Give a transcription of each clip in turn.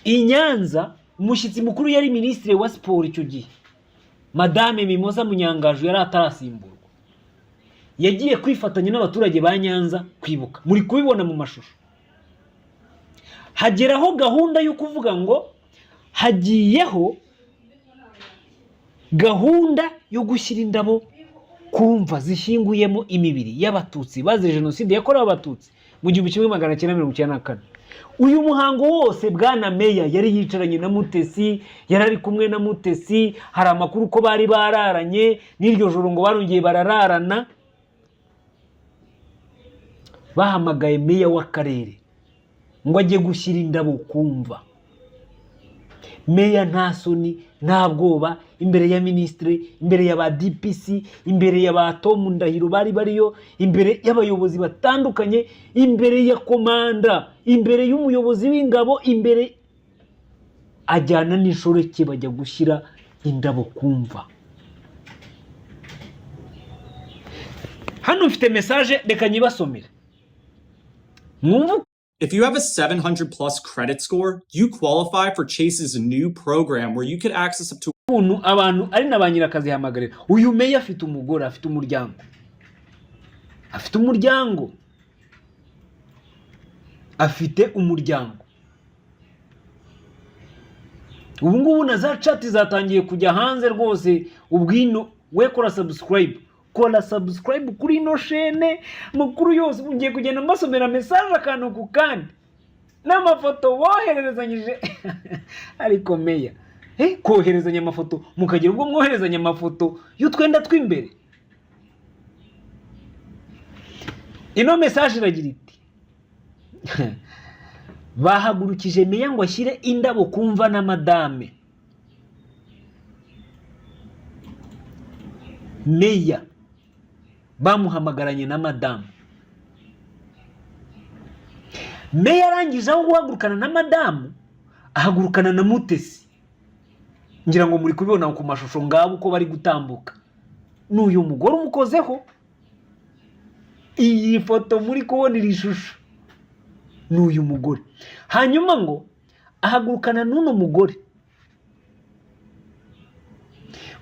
i Nyanza umushyitsi mukuru yari ministre wa sport icyo gihe Madame Mimoza Munyangaju yari atarasimburwa, yagiye kwifatanya n'abaturage ba Nyanza kwibuka, muri kubibona mu mashusho. Hageraho gahunda yo kuvuga ngo hagiyeho gahunda yo gushyira indabo kumva zishinguyemo imibiri y'abatutsi bazize jenoside yakorewe abatutsi mu 1994. Uyu muhango wose bwana Meya yari yicaranye na Mutesi, yarari kumwe na Mutesi, hari amakuru ko bari bararanye, n'iryo joro ngo barongeye barararana. Bahamagaye Meya w'akarere ngo ajye gushyira indabo kumva. Meya nta soni nta bwoba, imbere ya ministre, imbere ya ba DPC, imbere ya ba Tom Ndahiro bari bariyo, imbere y'abayobozi batandukanye, imbere ya komanda, imbere y'umuyobozi w'ingabo, imbere ajyana n'inshoreke bajya gushyira indabo kumva. Hano mfite message reka nyibasomere. If you have a 700 plus credit score, you qualify for Chase's new program where you could access up to abantu ari nabanyirakazi hamagarira. Uyu Meya afite umugore, afite umuryango. Afite umuryango. Afite umuryango. Ubu ngubu na za chat zatangiye kujya hanze rwose. Ubwino we kora subscribe. Kola subscribe kuri ino chaîne, mukuru yose mugiye kugenda mbasomera message akantu ku kandi n'amafoto wohererezanyije. Ariko Meya koherezanya amafoto mukagira ubwo mwoherezanya amafoto y'utwenda twimbere. Ino message iragira iti bahagurukije Meya ngo ashyire indabo kumva na Madame. Meya bamuhamagaranye na Madame. Meya arangije aho guhagurukana na Madame ahagurukana na Mutesi. Ngira ngo muri kubibona ku mashusho ngabo uko bari gutambuka. N'uyu mugore umukozeho. Iyi foto muri kubona iri shusho n'uyu mugore. Hanyuma ngo ahagurukana n'uno mugore.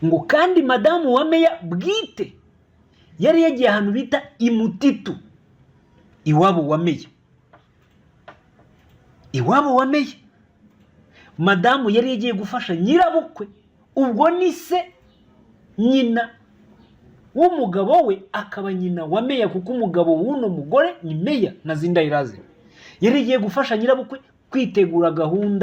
Ngo kandi Madame wa Meya bwite yari yagiye ahantu bita Imutitu, iwabo wa Meya. Iwabo wa Meya Madame yari yagiye gufasha nyirabukwe, ubwo ni se nyina w'umugabo we akaba nyina wa Meya, kuko umugabo w'uno mugore ni Meya Nazindayiraze. Yari yagiye gufasha nyirabukwe kwitegura gahunda